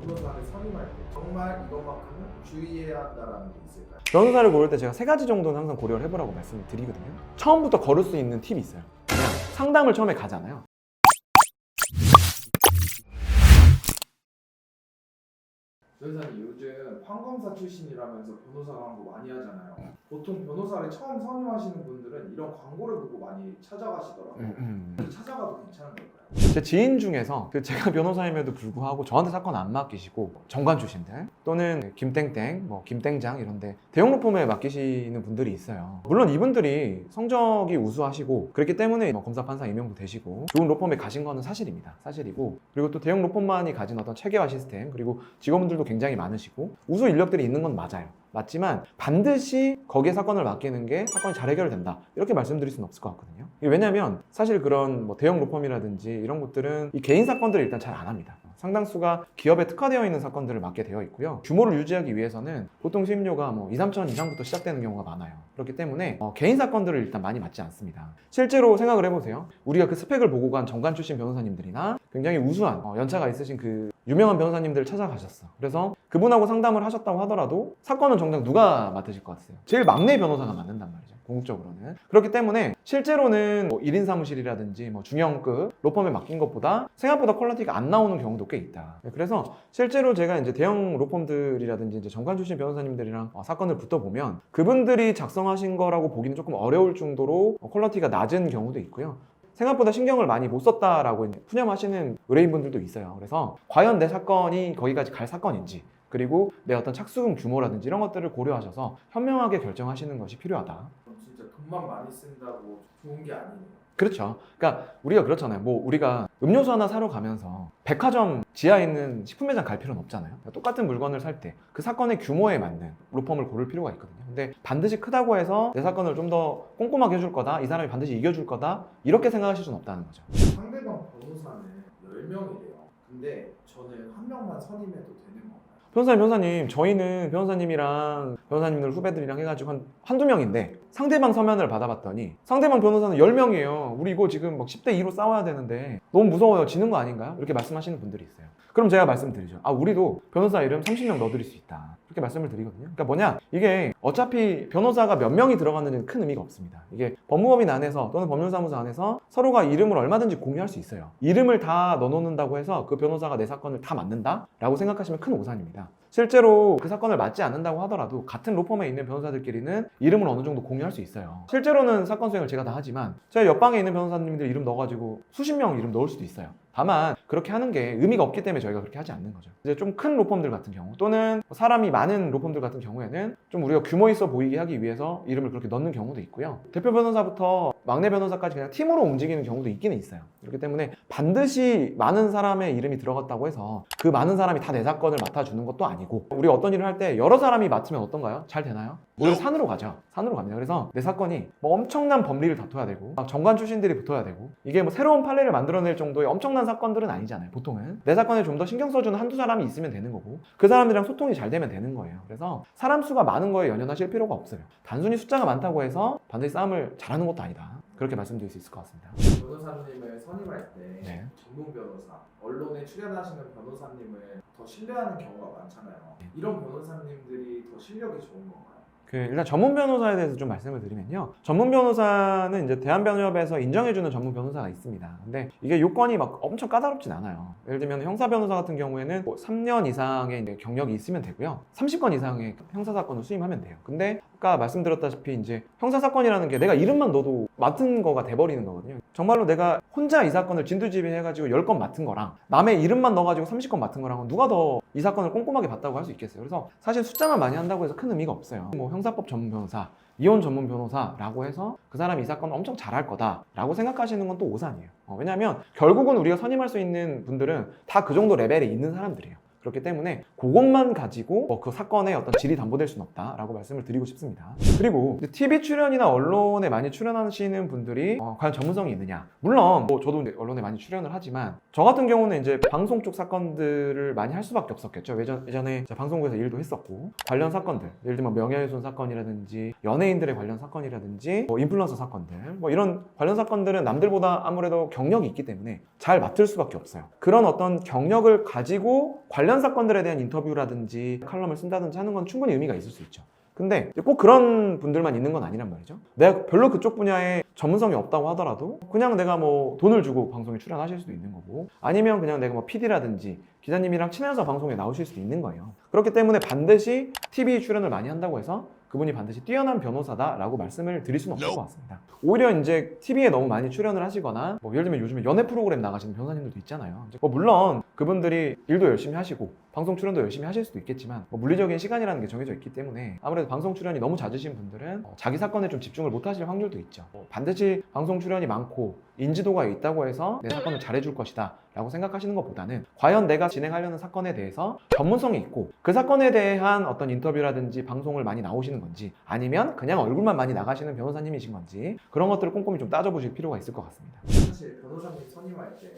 변호사를 선임할 때 정말 이것만큼은 주의해야 한다라는 게 있을까요? 변호사를 고를 때 제가 3가지 정도는 항상 고려를 해보라고 말씀을 드리거든요. 처음부터 걸을 수 있는 팁이 있어요. 그냥 상담을 처음에 가잖아요. 변호사님 요즘 판검사 출신이라면서 변호사 광고 많이 하잖아요. 보통 변호사를 처음 선임하시는 분들은 이런 광고를 보고 많이 찾아가시더라고요. 찾아가도 괜찮은 걸까요? 제 지인 중에서 제가 변호사임에도 불구하고 저한테 사건 안 맡기시고 정관 출신들 또는 김땡땡, 뭐 김땡장 이런데 대형 로펌에 맡기시는 분들이 있어요. 물론 이분들이 성적이 우수하시고 그렇기 때문에 뭐 검사, 판사 임명도 되시고 좋은 로펌에 가신 거는 사실입니다. 사실이고 그리고 또 대형 로펌만이 가진 어떤 체계화 시스템 그리고 직원분들도 굉장히 많으시고 우수 인력들이 있는 건 맞아요. 맞지만 반드시 거기에 사건을 맡기는 게 사건이 잘 해결된다 이렇게 말씀드릴 수는 없을 것 같거든요. 왜냐하면 사실 그런 뭐 대형 로펌이라든지 이런 것들은 이 개인 사건들을 일단 잘 안 합니다. 상당수가 기업에 특화되어 있는 사건들을 맡게 되어 있고요. 규모를 유지하기 위해서는 보통 수임료가 뭐 2, 3천 이상부터 시작되는 경우가 많아요. 그렇기 때문에 개인 사건들을 일단 많이 맡지 않습니다. 실제로 생각을 해보세요. 우리가 그 스펙을 보고 간 정관 출신 변호사님들이나 굉장히 우수한 연차가 있으신 그 유명한 변호사님들을 찾아가셨어. 그래서 그분하고 상담을 하셨다고 하더라도 사건은 정작 누가 맡으실 것 같으세요? 제일 막내 변호사가 맡는단 말이죠. 궁극적으로는. 그렇기 때문에 실제로는 뭐 1인 사무실이라든지 뭐 중형급 로펌에 맡긴 것보다 생각보다 퀄리티가 안 나오는 경우도 꽤 있다. 그래서 실제로 제가 이제 대형 로펌들이라든지 이제 정관 출신 변호사님들이랑 사건을 붙어보면 그분들이 작성하신 거라고 보기는 조금 어려울 정도로 퀄리티가 낮은 경우도 있고요. 생각보다 신경을 많이 못 썼다라고 푸념하시는 의뢰인분들도 있어요. 그래서 과연 내 사건이 거기까지 갈 사건인지 그리고 내 어떤 착수금 규모라든지 이런 것들을 고려하셔서 현명하게 결정하시는 것이 필요하다. 그럼 진짜 돈만 많이 쓴다고 좋은 게 아니네요. 그렇죠. 그러니까 우리가 그렇잖아요. 뭐 우리가 음료수 하나 사러 가면서 백화점 지하에 있는 식품 매장 갈 필요는 없잖아요. 그러니까 똑같은 물건을 살 때 그 사건의 규모에 맞는 로펌을 고를 필요가 있거든요. 근데 반드시 크다고 해서 내 사건을 좀 더 꼼꼼하게 해줄 거다, 이 사람이 반드시 이겨줄 거다 이렇게 생각하실 수는 없다는 거죠. 상대방 변호사는 10명이래요. 근데 저는 한 명만 선임해도 되는 건가요? 변호사님, 저희는 변호사님이랑 변호사님들 후배들이랑 해가지고 한두 명인데 상대방 서면을 받아봤더니 상대방 변호사는 10명이에요. 우리 이거 지금 막 10대 2로 싸워야 되는데 너무 무서워요. 지는 거 아닌가요? 이렇게 말씀하시는 분들이 있어요. 그럼 제가 말씀드리죠. 우리도 변호사 이름 30명 넣어드릴 수 있다. 그렇게 말씀을 드리거든요. 그러니까 뭐냐? 이게 어차피 변호사가 몇 명이 들어갔는지는 큰 의미가 없습니다. 이게 법무법인 안에서 또는 법률사무소 안에서 서로가 이름을 얼마든지 공유할 수 있어요. 이름을 다 넣어놓는다고 해서 그 변호사가 내 사건을 다 맡는다? 라고 생각하시면 큰 오산입니다. 실제로 그 사건을 맡지 않는다고 하더라도 같은 로펌에 있는 변호사들끼리는 이름을 어느 정도 공유할 수 있어요. 실제로는 사건 수행을 제가 다 하지만 제가 옆방에 있는 변호사님들 이름 넣어가지고 수십 명 이름 넣을 수도 있어요. 다만 그렇게 하는 게 의미가 없기 때문에 저희가 그렇게 하지 않는 거죠. 이제 좀 큰 로펌들 같은 경우 또는 사람이 많은 로펌들 같은 경우에는 좀 우리가 규모 있어 보이게 하기 위해서 이름을 그렇게 넣는 경우도 있고요. 대표 변호사부터 막내 변호사까지 그냥 팀으로 움직이는 경우도 있기는 있어요. 그렇기 때문에 반드시 많은 사람의 이름이 들어갔다고 해서 그 많은 사람이 다 내 사건을 맡아주는 것도 아니고 우리가 어떤 일을 할 때 여러 사람이 맡으면 어떤가요? 잘 되나요? 오히려 산으로 가죠. 산으로 갑니다. 그래서 내 사건이 뭐 엄청난 법리를 다퉈야 되고 막 정관 출신들이 붙어야 되고 이게 뭐 새로운 판례를 만들어낼 정도의 엄청난 사건들은 아니잖아요. 보통은 내 사건에 좀 더 신경 써주는 한두 사람이 있으면 되는 거고 그 사람들이랑 소통이 잘 되면 되는 거예요. 그래서 사람 수가 많은 거에 연연하실 필요가 없어요. 단순히 숫자가 많다고 해서 반드시 싸움을 잘하는 것도 아니다. 그렇게 말씀드릴 수 있을 것 같습니다. 변호사님을 선임할 때 네. 전문 변호사, 언론에 출연하시는 변호사님을 더 신뢰하는 경우가 많잖아요. 이런 변호사님들이 더 실력이 좋은 건가요? 일단 전문 변호사에 대해서 좀 말씀을 드리면요. 전문 변호사는 이제 대한변협에서 인정해주는 전문 변호사가 있습니다. 근데 이게 요건이 막 엄청 까다롭진 않아요. 예를 들면 형사 변호사 같은 경우에는 뭐 3년 이상의 이제 경력이 있으면 되고요. 30건 이상의 형사사건을 수임하면 돼요. 근데 아까 말씀드렸다시피 이제 형사사건이라는 게 내가 이름만 넣어도 맡은 거가 돼버리는 거거든요. 정말로 내가 혼자 이 사건을 진두지휘해가지고 10건 맡은 거랑 남의 이름만 넣어가지고 30건 맡은 거랑은 누가 더 이 사건을 꼼꼼하게 봤다고 할 수 있겠어요. 그래서 사실 숫자만 많이 한다고 해서 큰 의미가 없어요. 뭐 형사법 전문 변호사, 이혼 전문 변호사라고 해서 그 사람이 이 사건을 엄청 잘할 거다라고 생각하시는 건 또 오산이에요. 왜냐하면 결국은 우리가 선임할 수 있는 분들은 다 그 정도 레벨에 있는 사람들이에요. 그렇기 때문에 그것만 가지고 그 사건의 어떤 질이 담보될 수는 없다라고 말씀을 드리고 싶습니다. 그리고 TV 출연이나 언론에 많이 출연하시는 분들이 과연 전문성이 있느냐? 물론 뭐 저도 언론에 많이 출연을 하지만 저 같은 경우는 이제 방송 쪽 사건들을 많이 할 수밖에 없었겠죠. 예전에 제가 방송국에서 일도 했었고 관련 사건들, 예를 들면 명예훼손 사건이라든지 연예인들의 관련 사건이라든지 뭐 인플루언서 사건들 뭐 이런 관련 사건들은 남들보다 아무래도 경력이 있기 때문에 잘 맡을 수밖에 없어요. 그런 어떤 경력을 가지고 관련 사건들에 대한 인터뷰라든지 칼럼을 쓴다든지 하는 건 충분히 의미가 있을 수 있죠. 근데 꼭 그런 분들만 있는 건 아니란 말이죠. 내가 별로 그쪽 분야에 전문성이 없다고 하더라도 그냥 내가 뭐 돈을 주고 방송에 출연하실 수도 있는 거고, 아니면 그냥 내가 뭐 PD라든지 기자님이랑 친해서 방송에 나오실 수도 있는 거예요. 그렇기 때문에 반드시 TV 출연을 많이 한다고 해서 그분이 반드시 뛰어난 변호사다라고 말씀을 드릴 수는 없을 것 같습니다. 오히려 이제 TV에 너무 많이 출연을 하시거나 뭐 예를 들면 요즘에 연애 프로그램 나가시는 변호사님들도 있잖아요. 뭐 물론 그분들이 일도 열심히 하시고 방송 출연도 열심히 하실 수도 있겠지만 뭐 물리적인 시간이라는 게 정해져 있기 때문에 아무래도 방송 출연이 너무 잦으신 분들은 자기 사건에 좀 집중을 못 하실 확률도 있죠. 반드시 방송 출연이 많고 인지도가 있다고 해서 내 사건을 잘해줄 것이다 라고 생각하시는 것보다는 과연 내가 진행하려는 사건에 대해서 전문성이 있고 그 사건에 대한 어떤 인터뷰라든지 방송을 많이 나오시는 건지, 아니면 그냥 얼굴만 많이 나가시는 변호사님이신 건지, 그런 것들을 꼼꼼히 좀 따져보실 필요가 있을 것 같습니다. 사실 변호사님 선임할 때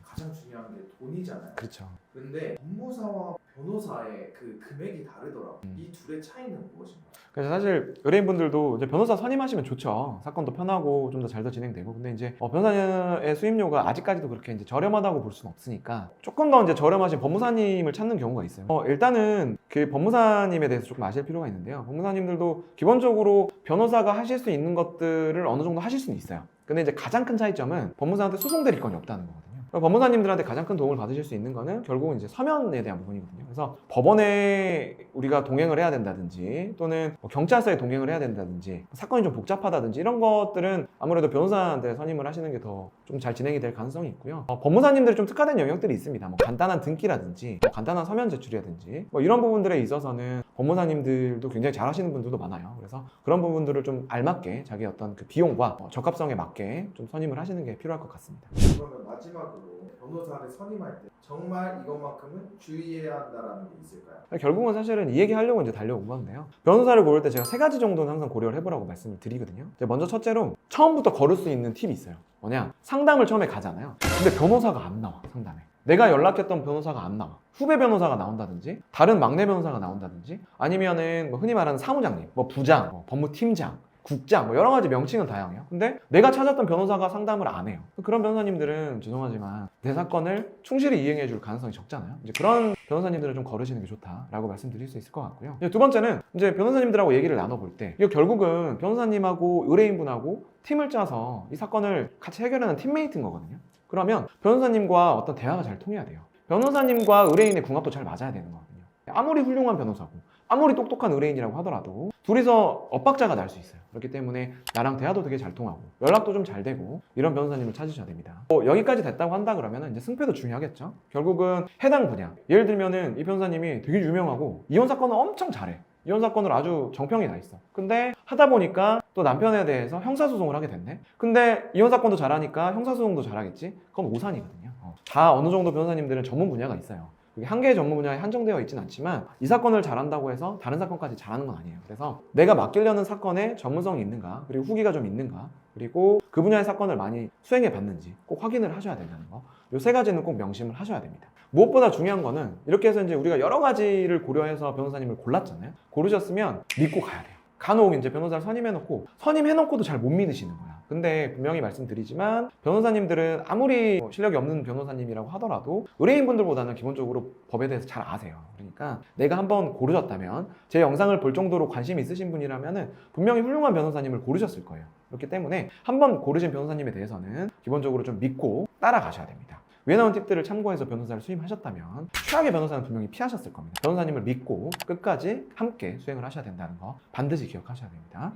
가장 중요한 게 돈이잖아요. 그렇죠. 근데 법무사와 변호사의 그 금액이 다르더라고요. 이 둘의 차이는 무엇인가요? 그래서 사실 의뢰인분들도 이제 변호사 선임하시면 좋죠. 사건도 편하고 좀 더 잘 진행되고. 근데 이제 변호사의 수임료가 아직까지도 그렇게 이제 저렴하다고 볼 수는 없으니까 조금 더 이제 저렴하신 법무사님을 찾는 경우가 있어요. 일단은 그 법무사님에 대해서 조금 아실 필요가 있는데요. 법무사님들도 기본적으로 변호사가 하실 수 있는 것들을 어느 정도 하실 수는 있어요. 근데 이제 가장 큰 차이점은 법무사한테 소송 대리권이 없다는 거거든요. 법무사님들한테 가장 큰 도움을 받으실 수 있는 거는 결국은 이제 서면에 대한 부분이거든요. 그래서 법원에 우리가 동행을 해야 된다든지, 또는 뭐 경찰서에 동행을 해야 된다든지, 사건이 좀 복잡하다든지 이런 것들은 아무래도 변호사한테 선임을 하시는 게 더 좀 잘 진행이 될 가능성이 있고요. 법무사님들이 좀 특화된 영역들이 있습니다. 뭐 간단한 등기라든지, 뭐 간단한 서면 제출이라든지, 뭐 이런 부분들에 있어서는 법무사님들도 굉장히 잘하시는 분들도 많아요. 그래서 그런 부분들을 좀 알맞게 자기 어떤 그 비용과 적합성에 맞게 좀 선임을 하시는 게 필요할 것 같습니다. 그러면 마지막으로 변호사를 선임할 때 정말 이것만큼은 주의해야 한다라는 게 있을까요? 결국은 사실은 이 얘기 하려고 이제 달려온 건데요. 변호사를 고를 때 제가 3가지 정도는 항상 고려를 해보라고 말씀을 드리거든요. 먼저 첫째로 처음부터 걸을 수 있는 팁이 있어요. 뭐냐? 상담을 처음에 가잖아요. 근데 변호사가 안 나와, 상담에. 내가 연락했던 변호사가 안 나와. 후배 변호사가 나온다든지, 다른 막내 변호사가 나온다든지, 아니면은 뭐 흔히 말하는 사무장님, 뭐 부장, 뭐 법무팀장, 국장, 뭐 여러 가지 명칭은 다양해요. 근데 내가 찾았던 변호사가 상담을 안 해요. 그런 변호사님들은 죄송하지만 내 사건을 충실히 이행해 줄 가능성이 적잖아요. 이제 그런 변호사님들은 좀 거르시는 게 좋다라고 말씀드릴 수 있을 것 같고요. 두 번째는 이제 변호사님들하고 얘기를 나눠볼 때, 이거 결국은 변호사님하고 의뢰인분하고 팀을 짜서 이 사건을 같이 해결하는 팀메이트인 거거든요. 그러면 변호사님과 어떤 대화가 잘 통해야 돼요. 변호사님과 의뢰인의 궁합도 잘 맞아야 되는 거거든요. 아무리 훌륭한 변호사고 아무리 똑똑한 의뢰인이라고 하더라도 둘이서 엇박자가 날 수 있어요. 그렇기 때문에 나랑 대화도 되게 잘 통하고 연락도 좀 잘 되고 이런 변호사님을 찾으셔야 됩니다. 여기까지 됐다고 한다 그러면 이제 승패도 중요하겠죠. 결국은 해당 분야, 예를 들면은 이 변호사님이 되게 유명하고 이혼 사건을 엄청 잘해. 이혼 사건을 아주 정평이 나 있어. 근데 하다 보니까 또 남편에 대해서 형사소송을 하게 됐네. 근데 이혼 사건도 잘하니까 형사소송도 잘하겠지. 그건 오산이거든요. 다 어느 정도 변호사님들은 전문 분야가 있어요. 한 개의 전문 분야에 한정되어 있지는 않지만 이 사건을 잘한다고 해서 다른 사건까지 잘하는 건 아니에요. 그래서 내가 맡기려는 사건에 전문성이 있는가, 그리고 후기가 좀 있는가, 그리고 그 분야의 사건을 많이 수행해 봤는지 꼭 확인을 하셔야 된다는 거. 이 3가지는 꼭 명심을 하셔야 됩니다. 무엇보다 중요한 거는 이렇게 해서 이제 우리가 여러 가지를 고려해서 변호사님을 골랐잖아요. 고르셨으면 믿고 가야 돼요. 간혹 이제 변호사를 선임해놓고도 잘 못 믿으시는 거야. 근데 분명히 말씀드리지만 변호사님들은 아무리 실력이 없는 변호사님이라고 하더라도 의뢰인분들보다는 기본적으로 법에 대해서 잘 아세요. 그러니까 내가 한번 고르셨다면, 제 영상을 볼 정도로 관심이 있으신 분이라면 분명히 훌륭한 변호사님을 고르셨을 거예요. 그렇기 때문에 한번 고르신 변호사님에 대해서는 기본적으로 좀 믿고 따라가셔야 됩니다. 위에 나온 팁들을 참고해서 변호사를 수임하셨다면 최악의 변호사는 분명히 피하셨을 겁니다. 변호사님을 믿고 끝까지 함께 수행을 하셔야 된다는 거 반드시 기억하셔야 됩니다.